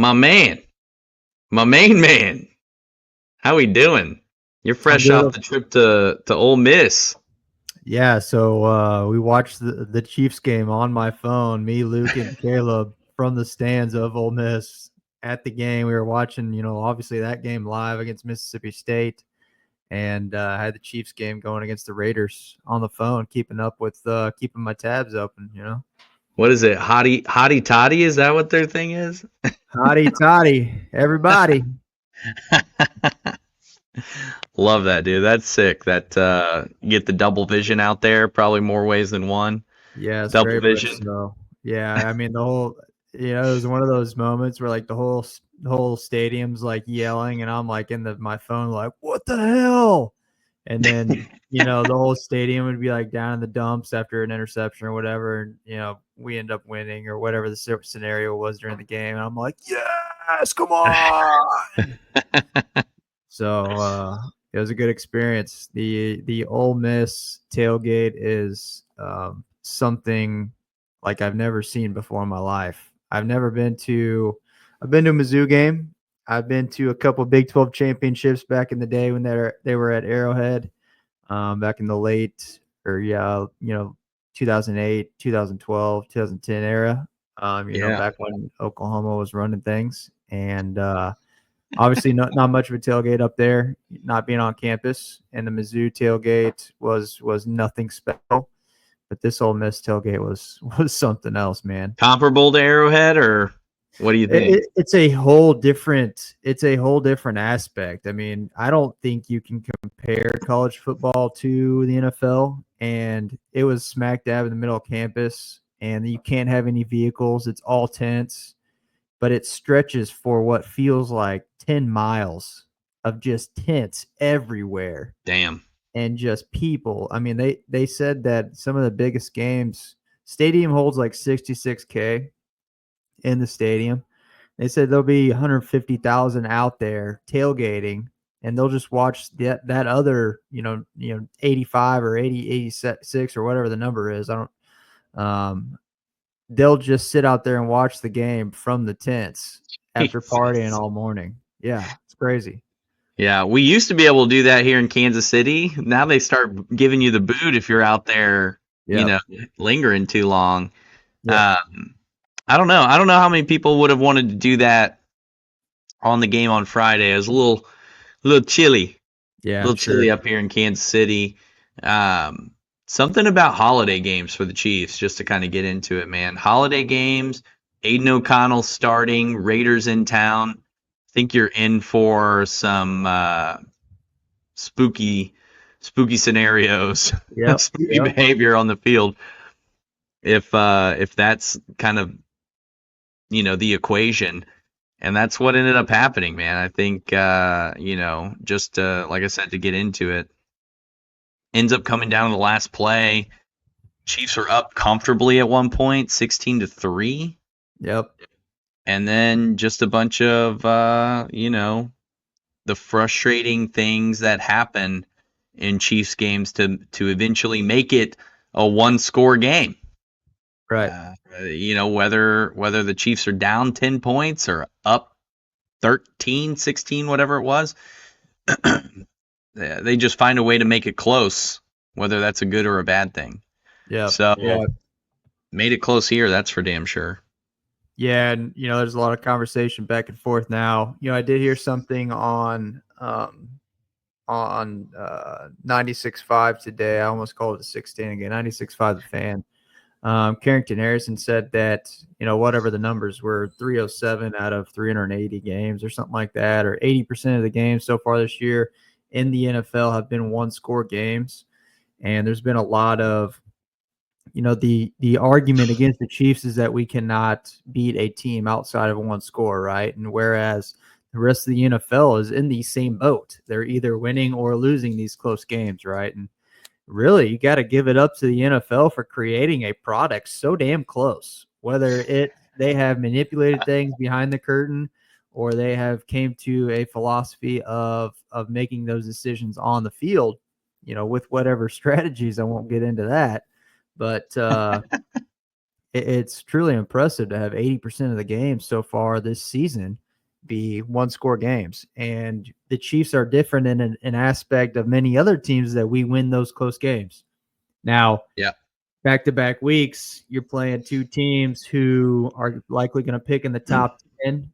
My man, my main man. How we doing? You're I'm fresh off good. the trip to Ole Miss. Yeah, so we watched the Chiefs game on my phone. Me, Luke, and Caleb from the stands of Ole Miss at the game. We were watching, obviously that game live against Mississippi State, and had the Chiefs game going against the Raiders on the phone, keeping up with keeping my tabs open. What is it? Hottie toddy? Is that what their thing is? Hotty toddy, everybody. Love that, dude. That's sick. That you get the double vision out there, probably more ways than one. Yes, Double very much vision. so. Yeah, I mean the whole, it was one of those moments where like the whole stadium's like yelling, and I'm like in my phone like, what the hell? And then the whole stadium would be like down in the dumps after an interception or whatever, and we end up winning or whatever the scenario was during the game, and I'm like, yes, come on. So it was a good experience. The Ole Miss tailgate is something like I've never seen before in my life. I've been to a Mizzou game. I've been to a couple of Big 12 championships back in the day when they were at Arrowhead, back in the late, or 2008, 2012, 2010 era. Yeah. Back when Oklahoma was running things, and obviously, not much of a tailgate up there, not being on campus, and the Mizzou tailgate was nothing special. But this Ole Miss tailgate was something else, man. Comparable to Arrowhead, or what do you think? It's a whole different aspect. I mean, I don't think you can compare college football to the NFL, and it was smack dab in the middle of campus, and you can't have any vehicles. It's all tents, but it stretches for what feels like 10 miles of just tents everywhere Damn. and just people. I mean, they said that some of the biggest games, stadium holds like 66K in the stadium. They said there'll be 150,000 out there tailgating, and they'll just watch that other, 85 or 80, 86 or whatever the number is. I don't they'll just sit out there and watch the game from the tents after partying Jesus. all morning. Yeah, it's crazy. Yeah, we used to be able to do that here in Kansas City. Now they start giving you the boot if you're out there, you know, Yep. lingering too long. Yep. Um, I don't know. I don't know how many people would have wanted to do that on the game on Friday. It was a Yeah, I'm little sure. chilly up here in Kansas City. Um, Something about holiday games for the Chiefs, just to kind of get into it, man. Holiday games, Aiden O'Connell starting, Raiders in town. I think you're in for some spooky, spooky scenarios, Yep. spooky Yep. behavior on the field. If that's kind of the equation, and that's what ended up happening, man. I think just like I said, to get into it, ends up coming down to the last play. Chiefs are up comfortably at one point, 16-3, Yep. and then just a bunch of the frustrating things that happen in Chiefs games to eventually make it a one-score game. Right. Whether the Chiefs are down 10 points or up 13, 16, whatever it was, they just find a way to make it close, whether that's a good or a bad thing. Yep. So Yeah. made it close here, that's for damn sure. Yeah, and there's a lot of conversation back and forth now. I did hear something on 96.5 today. I almost called it 16 again. 96.5 The Fan. Carrington Harrison said that, whatever the numbers were, 307 out of 380 games or something like that, or 80% of the games so far this year in the NFL have been one-score games. And there's been a lot of, the argument against the Chiefs is that we cannot beat a team outside of one score, right? And whereas the rest of the NFL is in the same boat. They're either winning or losing these close games, right? And really, you got to give it up to the NFL for creating a product so damn close. Whether they have manipulated things behind the curtain, or they have came to a philosophy of making those decisions on the field, with whatever strategies. I won't get into that, but it's truly impressive to have 80% of the games so far this season be one-score games. And the Chiefs are different in an aspect of many other teams that we win those close games. Now, Yeah. back-to-back weeks, you're playing two teams who are likely going to pick in the top 10,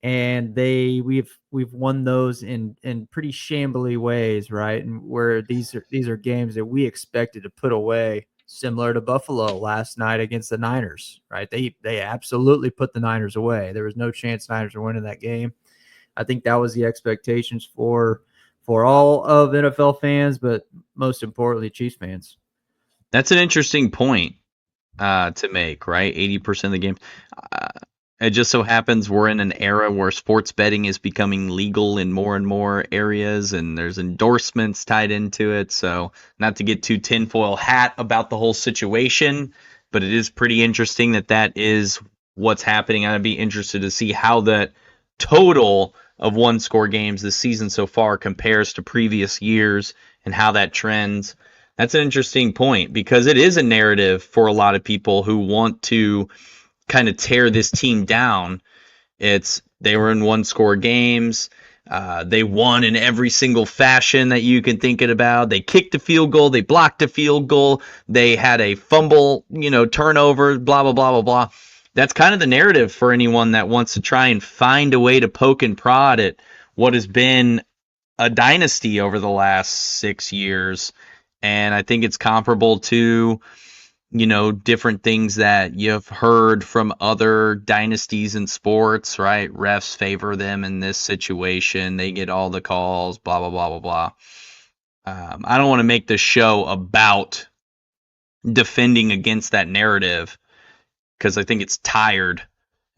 and we've won those in pretty shambly ways, right? And where these are games that we expected to put away, similar to Buffalo last night against the Niners, right? They absolutely put the Niners away. There was no chance Niners were winning that game. I think that was the expectations for all of NFL fans, but most importantly, Chiefs fans. That's an interesting point to make, right? 80% of the games. Uh, it just so happens we're in an era where sports betting is becoming legal in more and more areas, and there's endorsements tied into it. So, not to get too tinfoil hat about the whole situation, but it is pretty interesting that that is what's happening. I'd be interested to see how that total of one-score games this season so far compares to previous years and how that trends. That's an interesting point because it is a narrative for a lot of people who want to kind of tear this team down. It's they were in one-score games. They won in every single fashion that you can think it about. They kicked a field goal. They blocked a field goal. They had a fumble, turnover, blah, blah, blah, blah, blah. That's kind of the narrative for anyone that wants to try and find a way to poke and prod at what has been a dynasty over the last 6 years. And I think it's comparable to, different things that you've heard from other dynasties in sports, right? Refs favor them in this situation. They get all the calls, blah, blah, blah, blah, blah. I don't want to make this show about defending against that narrative because I think it's tired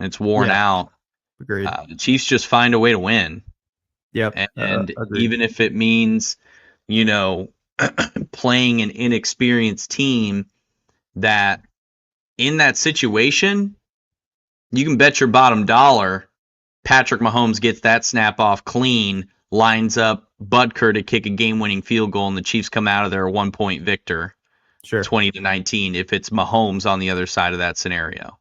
and it's worn Yeah, out. agreed. The Chiefs just find a way to win. Yep, And agreed. even if it means, you know, playing an inexperienced team that in that situation, you can bet your bottom dollar Patrick Mahomes gets that snap off clean, lines up Butker to kick a game-winning field goal, and the Chiefs come out of there a 1-point victor, Sure. 20-19, if it's Mahomes on the other side of that scenario.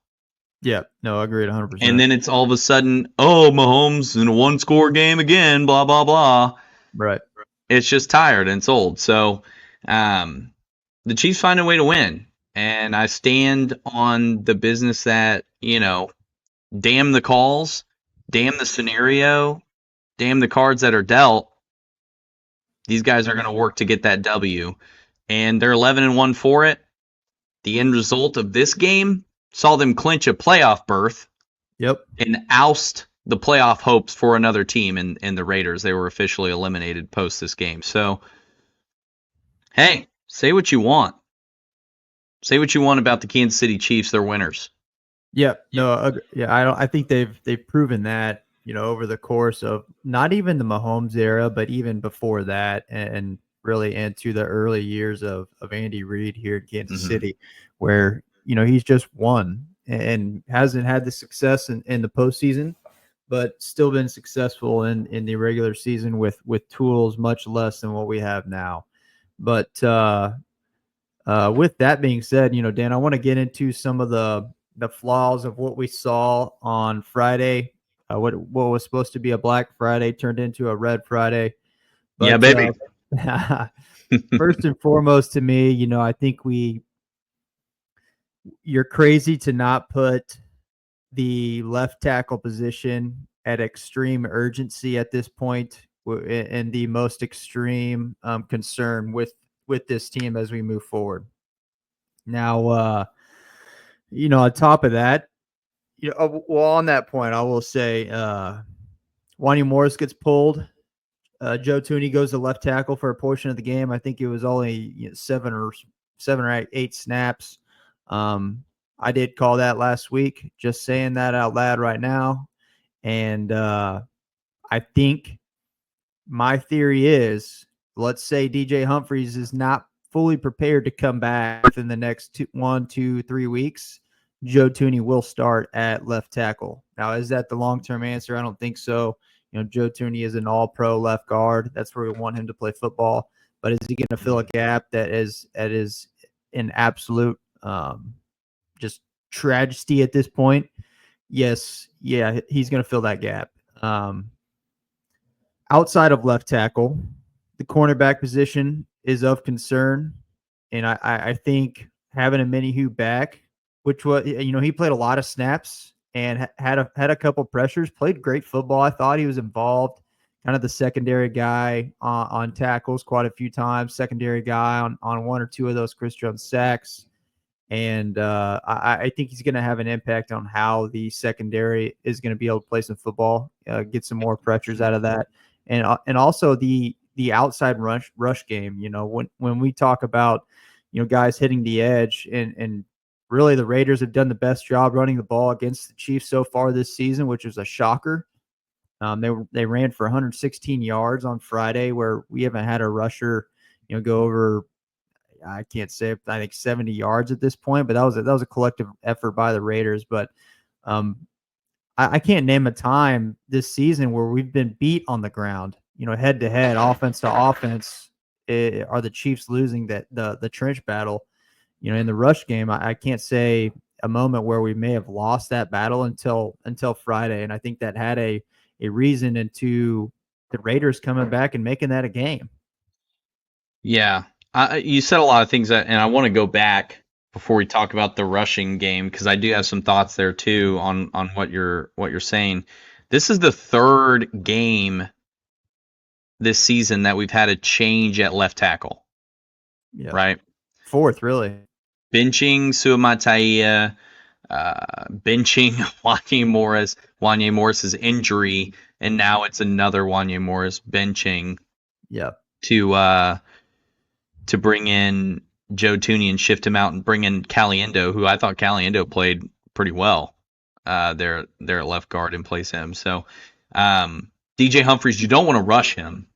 Yeah, no, agreed And 100%. then it's all of a sudden, oh, Mahomes in a one-score game again, blah, blah, blah. Right. It's just tired and it's old. So the Chiefs find a way to win. And I stand on the business that, damn the calls, damn the scenario, damn the cards that are dealt. These guys are going to work to get that W. And they're 11-1 for it. The end result of this game saw them clinch a playoff berth. Yep. And oust the playoff hopes for another team in the Raiders. They were officially eliminated post this game. So, hey, say what you want. Say what you want about the Kansas City Chiefs. They're winners. Yep. No. Yeah. I think they've proven that over the course of not even the Mahomes era, but even before that, and really into the early years of Andy Reid here in Kansas City, where he's just won and hasn't had the success in the postseason, but still been successful in the regular season with tools much less than what we have now. But with that being said, Dan, I want to get into some of the flaws of what we saw on Friday. What was supposed to be a Black Friday turned into a Red Friday. But, yeah, baby. First and foremost, to me, I think you're crazy to not put the left tackle position at extreme urgency at this point, and the most extreme concern with this team as we move forward. Now, on top of that, well, on that point, I will say, Wanya Morris gets pulled. Joe Tooney goes to left tackle for a portion of the game. I think it was only 7 or 8 snaps. I did call that last week. Just saying that out loud right now, and I think my theory is, let's say DJ Humphries is not fully prepared to come back within the next 1, 2, 3 weeks. Joe Tooney will start at left tackle. Now, is that the long-term answer? I don't think so. Joe Tooney is an all-pro left guard. That's where we want him to play football. But is he going to fill a gap that is an absolute just tragedy at this point, yes, yeah, he's going to fill that gap. Outside of left tackle, the cornerback position is of concern, and I think having a Minihu back, which was he played a lot of snaps and had a couple pressures, played great football. I thought he was involved, kind of the secondary guy on tackles quite a few times, secondary guy on one or two of those Chris Jones sacks. And I think he's going to have an impact on how the secondary is going to be able to play some football, get some more pressures out of that, and also the outside rush game. When we talk about guys hitting the edge, and really the Raiders have done the best job running the ball against the Chiefs so far this season, which is a shocker. They ran for 116 yards on Friday, where we haven't had a rusher go over, I can't say, I think 70 yards at this point, but that was a collective effort by the Raiders. But I can't name a time this season where we've been beat on the ground, head to head, offense to offense. Are the Chiefs losing the trench battle? In the rush game, I can't say a moment where we may have lost that battle until Friday, and I think that had a reason into the Raiders coming back and making that a game. Yeah. You said a lot of things and I want to go back before we talk about the rushing game, because I do have some thoughts there too on what you're saying. This is the third game this season that we've had a change at left tackle. Yeah. Right? Fourth, really. Benching Suamataia, benching Wanya Morris's injury, and now it's another Wanya Morris benching. Yep. To bring in Joe Tooney and shift him out and bring in Caliendo, who I thought Caliendo played pretty well there at left guard, and place him. So DJ Humphries, you don't want to rush him,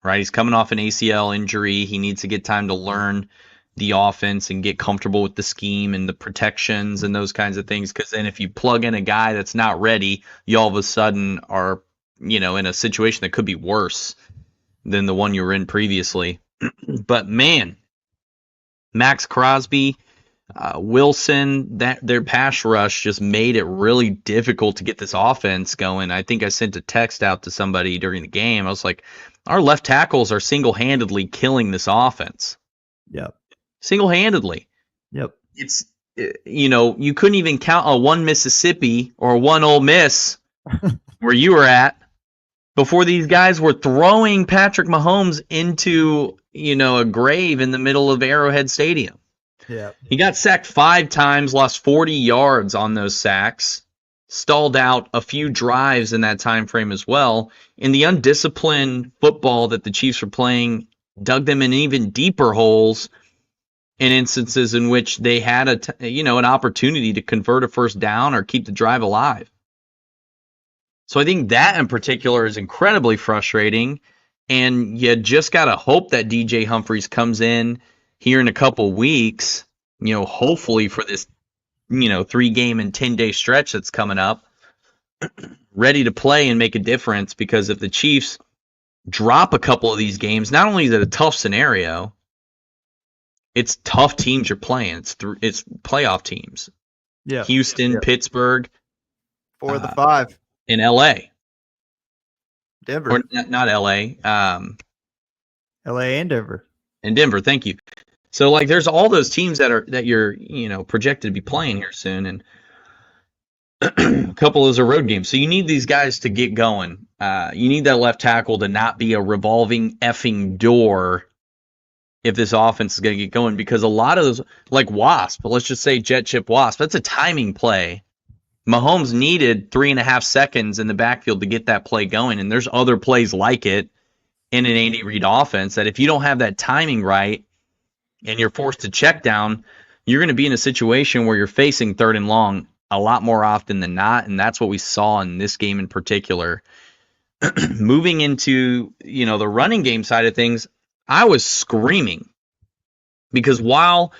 right? He's coming off an ACL injury. He needs to get time to learn the offense and get comfortable with the scheme and the protections and those kinds of things, because then if you plug in a guy that's not ready, you all of a sudden are in a situation that could be worse than the one you were in previously. But man, Max Crosby, Wilson, their pass rush just made it really difficult to get this offense going. I think I sent a text out to somebody during the game. I was like, our left tackles are single-handedly killing this offense. Yep. Single-handedly. Yep. It's, you couldn't even count a one Mississippi or one Ole Miss where you were at before these guys were throwing Patrick Mahomes into, a grave in the middle of Arrowhead Stadium. Yeah. He got sacked 5 times, lost 40 yards on those sacks, stalled out a few drives in that time frame as well. And the undisciplined football that the Chiefs were playing dug them in even deeper holes in instances in which they had an opportunity to convert a first down or keep the drive alive. So I think that in particular is incredibly frustrating, and you just got to hope that DJ Humphries comes in here in a couple weeks, hopefully for this, 3-game and 10-day stretch that's coming up, ready to play and make a difference. Because if the Chiefs drop a couple of these games, not only is it a tough scenario, it's tough teams you're playing. It's playoff teams. Yeah. Houston, Pittsburgh. 4 of the 5. In L.A. Denver. Or not L.A. L.A. and Denver. And Denver, thank you. So, there's all those teams that you're, projected to be playing here soon, and a couple of those are road games. So you need these guys to get going. You need that left tackle to not be a revolving effing door if this offense is going to get going, because a lot of those, like Wasp, but let's just say jet chip Wasp, that's a timing play. Mahomes needed 3.5 seconds in the backfield to get that play going, and there's other plays like it in an Andy Reid offense that if you don't have that timing right and you're forced to check down, you're going to be in a situation where you're facing 3rd and long a lot more often than not, and that's what we saw in this game in particular. Moving into the running game side of things, I was screaming because while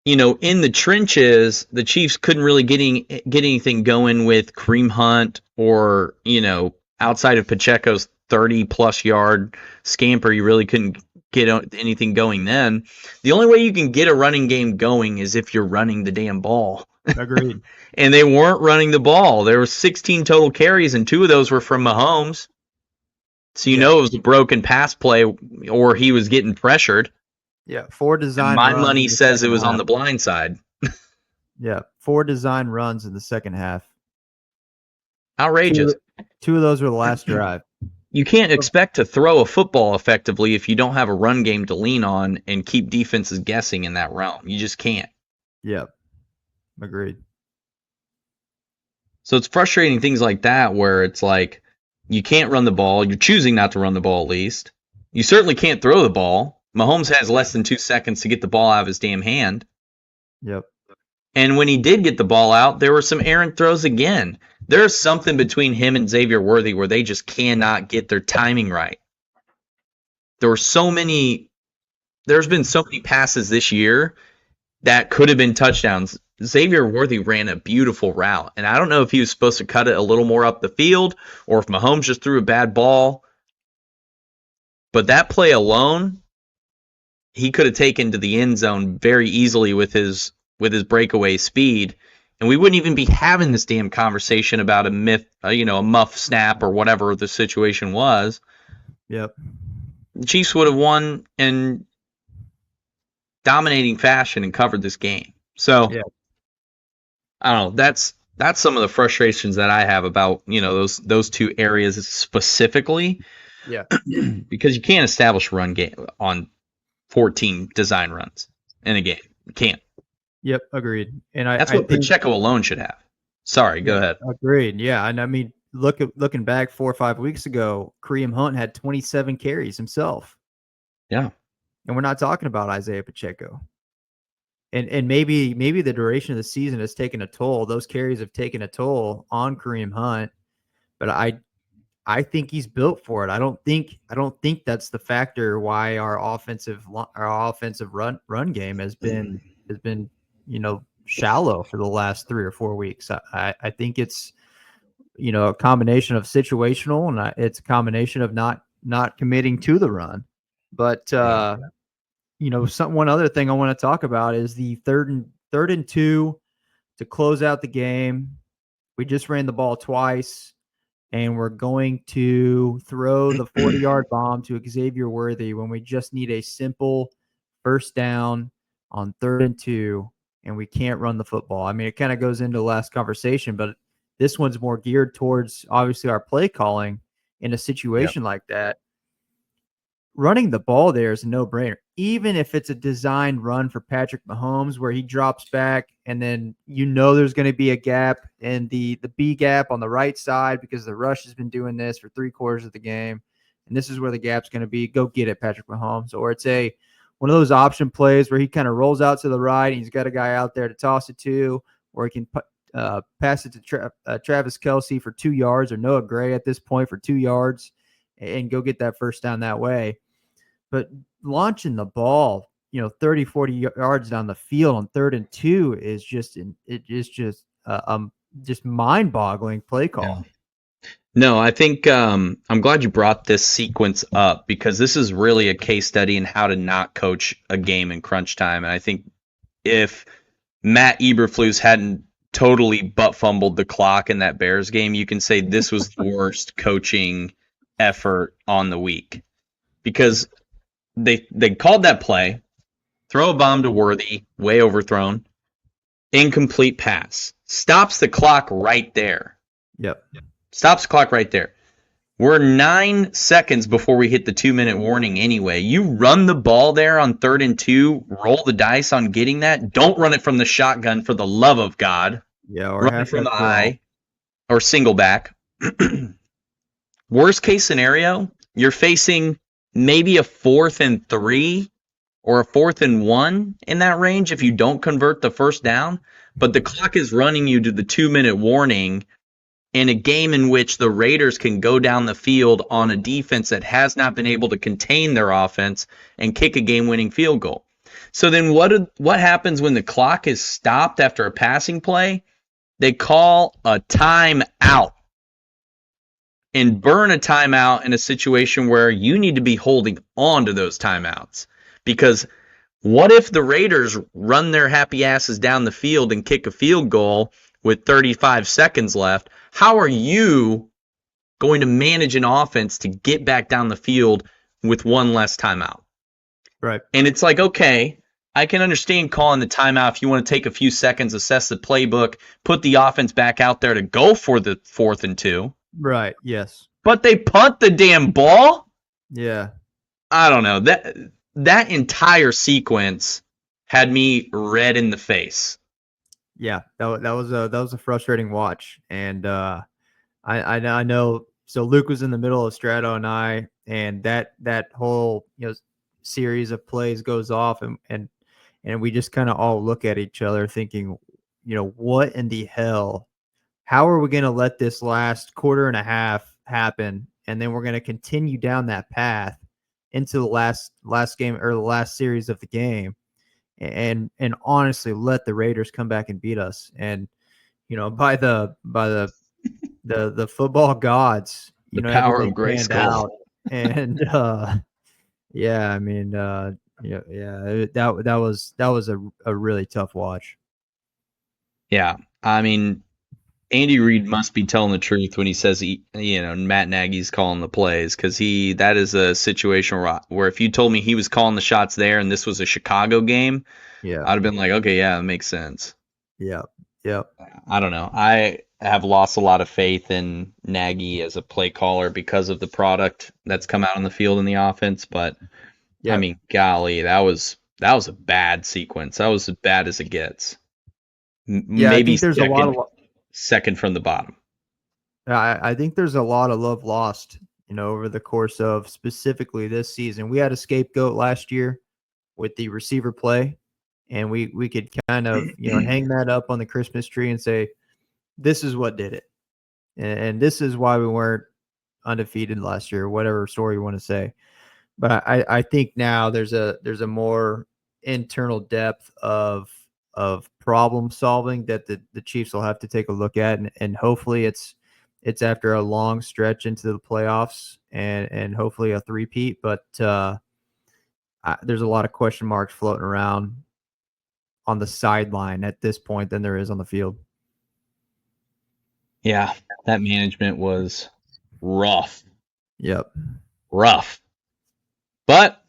in the trenches, the Chiefs couldn't really get anything going with Kareem Hunt or, outside of Pacheco's 30-plus yard scamper, you really couldn't get anything going then. The only way you can get a running game going is if you're running the damn ball. Agreed. And they weren't running the ball. There were 16 total carries, and 2 of those were from Mahomes. So Yeah. it was a broken pass play, or he was getting pressured. Yeah. 4 And design my runs money in the says it second was on half. the blind side. Yeah. 4 design runs in the second half. Outrageous. Two of those were the last drive. You can't expect to throw a football effectively if you don't have a run game to lean on and keep defenses guessing in that realm. You just can't. Yeah. Agreed. So it's frustrating things like that where it's like you can't run the ball. You're choosing not to run the ball at least. You certainly can't throw the ball. Mahomes has less than 2 seconds to get the ball out of his damn hand. Yep. And when he did get the ball out, there were some errant throws again. There's something between him and Xavier Worthy where they just cannot get their timing right. There's been so many passes this year that could have been touchdowns. Xavier Worthy ran a beautiful route, and I don't know if he was supposed to cut it a little more up the field or if Mahomes just threw a bad ball. But that play alone, he could have taken to the end zone very easily with his breakaway speed, and we wouldn't even be having this damn conversation about a muff snap or whatever the situation was. Yep. The Chiefs would have won in dominating fashion and covered this game. So Yeah. I don't know. That's some of the frustrations that I have about those 2 areas specifically. Yeah. Because you can't establish a run game on 14 design runs in a game. You can't. Yep. Agreed. And That's I what think Pacheco alone should have. Sorry, go ahead. agreed. Yeah. And I mean, looking back 4 or 5 weeks ago, Kareem Hunt had 27 carries himself. Yeah. And we're not talking about Isaiah Pacheco. And maybe the duration of the season has taken a toll. Those carries have taken a toll on Kareem Hunt, but I think he's built for it. I don't think that's the factor why our offensive run game has been shallow for the last 3 or 4 weeks. I think it's a combination of situational, and it's a combination of not committing to the run. But one other thing I want to talk about is the third and 2 to close out the game. We just ran the ball twice, and we're going to throw the 40-yard bomb to Xavier Worthy when we just need a simple first down on 3rd and 2, and we can't run the football. I mean, it kind of goes into the last conversation, but this one's more geared towards obviously our play calling in a situation like that. Running the ball there is a no-brainer, even if it's a designed run for Patrick Mahomes where he drops back and then there's going to be a gap in the B gap on the right side because the rush has been doing this for 3/4 of the game, and this is where the gap's going to be. Go get it, Patrick Mahomes. Or it's one of those option plays where he kind of rolls out to the right and he's got a guy out there to toss it to, or he can pass it to Travis Kelce for 2 yards, or Noah Gray at this point for 2 yards, and go get that first down that way. But launching the ball, 30, 40 yards down the field on 3rd and 2 is just mind-boggling play call. Yeah. No, I think I'm glad you brought this sequence up because this is really a case study in how to not coach a game in crunch time. And I think if Matt Eberflus hadn't totally butt fumbled the clock in that Bears game, you can say this was the worst coaching effort on the week because they called that play, throw a bomb to Worthy, way overthrown, incomplete pass, stops the clock right there. Yep. Stops the clock right there. We're 9 seconds before we hit the 2-minute warning anyway. You run the ball there on 3rd and 2, roll the dice on getting that. Don't run it from the shotgun for the love of God. Yeah, or run it from the eye or single back. Worst case scenario, you're facing maybe a 4th and 3 or a 4th and 1 in that range if you don't convert the first down. But the clock is running you to the 2-minute warning in a game in which the Raiders can go down the field on a defense that has not been able to contain their offense and kick a game-winning field goal. So then what happens when the clock is stopped after a passing play? They call a timeout and burn a timeout in a situation where you need to be holding on to those timeouts because What if the Raiders run their happy asses down the field and kick a field goal with 35 seconds left? How are you going to manage an offense to get back down the field with one less timeout? Right. And it's like, okay, I can understand calling the timeout if you want to take a few seconds, assess the playbook, put the offense back out there to go for the 4th and 2. Right. Yes. But they punt the damn ball. Yeah. I don't know. That entire sequence had me red in the face. Yeah. That was a frustrating watch, and I know. So Luke was in the middle of Strato and I, and that whole series of plays goes off, and we just kind of all look at each other thinking, what in the hell? How are we going to let this last quarter and a half happen, and then we're going to continue down that path into the last game or the last series of the game, and honestly let the Raiders come back and beat us? And by the football gods, The power everything of panned Grayskull. out, and yeah, I mean, that was a really tough watch. Yeah. I mean, Andy Reid must be telling the truth when he says Matt Nagy's calling the plays, because that is a situation where if you told me he was calling the shots there and this was a Chicago game, Yeah, I'd have been like, okay, yeah, that makes sense. yeah, yeah, I don't know. I have lost a lot of faith in Nagy as a play caller because of the product that's come out on the field in the offense. But I yeah, mean, golly, that was a bad sequence. That was as bad as it gets. yeah. I Maybe think there's a lot of second from the bottom. I think there's a lot of love lost, over the course of specifically this season. We had a scapegoat last year with the receiver play, and we could kind of hang that up on the Christmas tree and say this is what did it, and this is why we weren't undefeated last year, whatever story you want to say. But I think now there's a more internal depth of problem solving that the Chiefs will have to take a look at, and hopefully it's after a long stretch into the playoffs, and hopefully a three-peat. But there's a lot of question marks floating around on the sideline at this point than there is on the field. Yeah, that management was rough, Yep. rough. But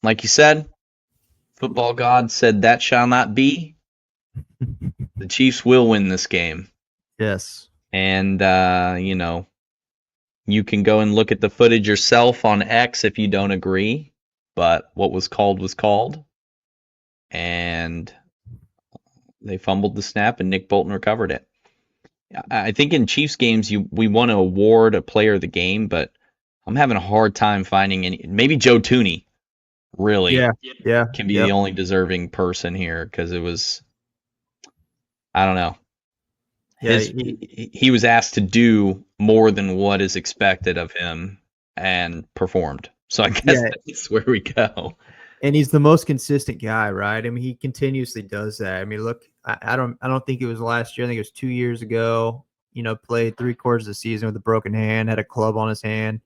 like you said, football god said that shall not be. The Chiefs will win this game. Yes. And, you can go and look at the footage yourself on X if you don't agree. But what was called was called. And they fumbled the snap, and Nick Bolton recovered it. I think in Chiefs games, we want to award a player of the game, but I'm having a hard time finding any. Maybe Joe Tooney really Yeah. Yeah. can be Yep. the only deserving person here, because it was, I don't know. Yeah. He was asked to do more than what is expected of him and performed. So I guess Yeah. that's where we go. And he's the most consistent guy, right? I mean, he continuously does that. I mean, look, I don't think it was last year. I think it was 2 years ago. Played 3/4 of the season with a broken hand, had a club on his hand,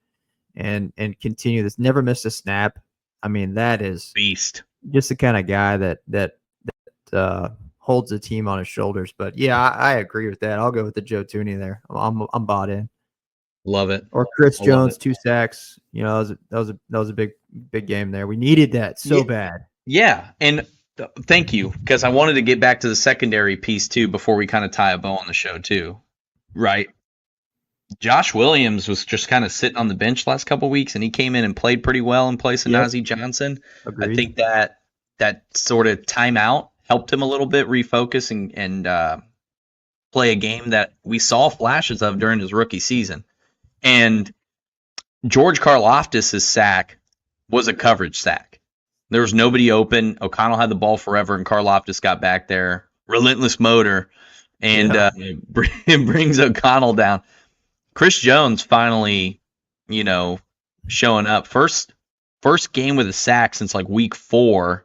and continue this. Never missed a snap. I mean, that is Beast. just the kind of guy that holds the team on his shoulders. But yeah, I agree with that. I'll go with the Joe Tooney there. I'm bought in. Love it. Or Chris I love Jones, it. 2 sacks. That was a big game there. We needed that so bad. Yeah, and thank you, because I wanted to get back to the secondary piece too before we kind of tie a bow on the show too. Right. Josh Williams was just kind of sitting on the bench last couple weeks, and he came in and played pretty well in place of Yep. Najee Johnson. I Agreed. think that sort of timeout helped him a little bit refocus and play a game that we saw flashes of during his rookie season. And George Karlaftis' sack was a coverage sack. There was nobody open. O'Connell had the ball forever, and Karlaftis got back there, relentless motor, and brings O'Connell down. Chris Jones finally, showing up. First game with a sack since like week 4.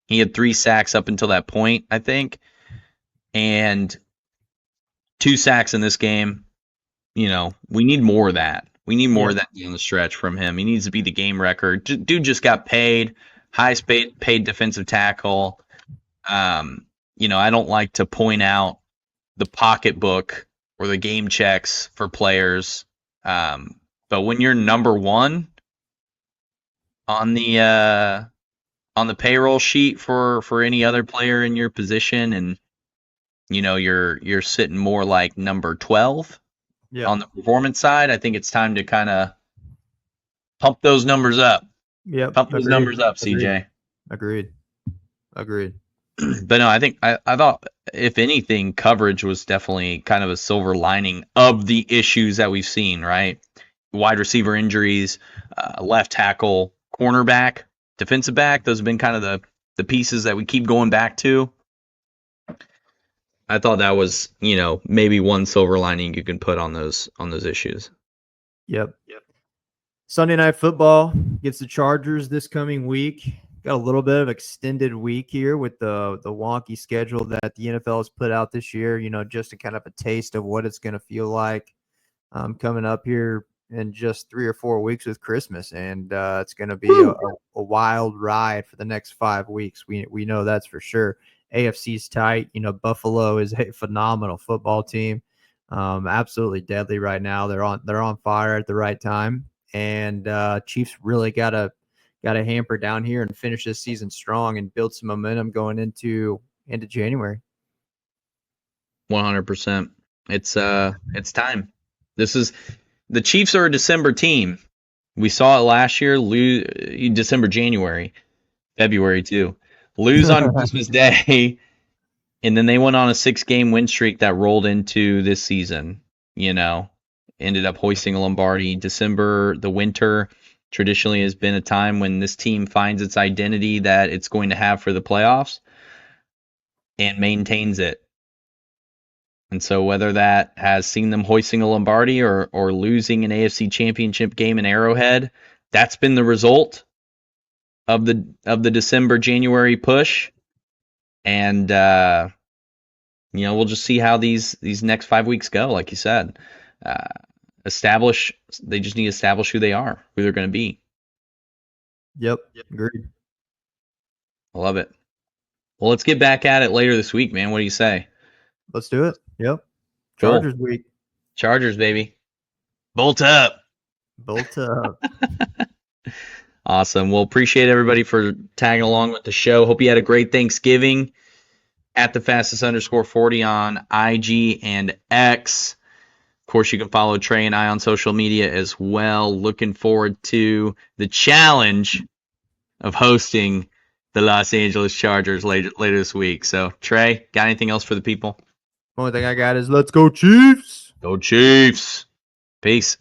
He had 3 sacks up until that point, I think, and 2 sacks in this game. We need more of that. We need more of that down the stretch from him. He needs to be the game record. Dude just got paid. highest paid defensive tackle. I don't like to point out the pocketbook or the game checks for players. But when you're number one on the payroll sheet for any other player in your position, and you're sitting more like number 12 on the performance side, I think it's time to kind of pump those numbers up. Yep. Pump those Agreed. numbers up, Agreed. CJ. Agreed. But no, I think I thought if anything, coverage was definitely kind of a silver lining of the issues that we've seen, right? Wide receiver injuries, left tackle, cornerback, defensive back. Those have been kind of the pieces that we keep going back to. I thought that was, maybe one silver lining you can put on those issues. Yep. Sunday Night Football gets the Chargers this coming week. Got a little bit of extended week here with the wonky schedule that the NFL has put out this year, just a kind of a taste of what it's going to feel like coming up here in just 3 or 4 weeks with Christmas. And it's going to be a wild ride for the next 5 weeks. We know that's for sure. AFC's tight. Buffalo is a phenomenal football team. Absolutely deadly right now. They're on fire at the right time. And Chiefs really got to hamper down here and finish this season strong and build some momentum going into January. 100%. It's time. The Chiefs are a December team. We saw it last year, December, January, February too. Lose on Christmas Day, and then they went on a 6-game win streak that rolled into this season. Ended up hoisting a Lombardi. December, the winter, traditionally has been a time when this team finds its identity that it's going to have for the playoffs and maintains it. And so whether that has seen them hoisting a Lombardi or losing an AFC championship game in Arrowhead, that's been the result of the December, January push. And we'll just see how these next 5 weeks go, like you said. They just need to establish who they are, who they're going to be. Yep. Agreed. I love it. Well, let's get back at it later this week, man. What do you say? Let's do it. Yep. Cool. Chargers week. Chargers, baby. Bolt up. Bolt up. Awesome. Well, appreciate everybody for tagging along with the show. Hope you had a great Thanksgiving. At the fastest_40 on IG and X. Of course, you can follow Trey and I on social media as well. Looking forward to the challenge of hosting the Los Angeles Chargers later this week. So, Trey, got anything else for the people? Only thing I got is let's go Chiefs. Go Chiefs. Peace.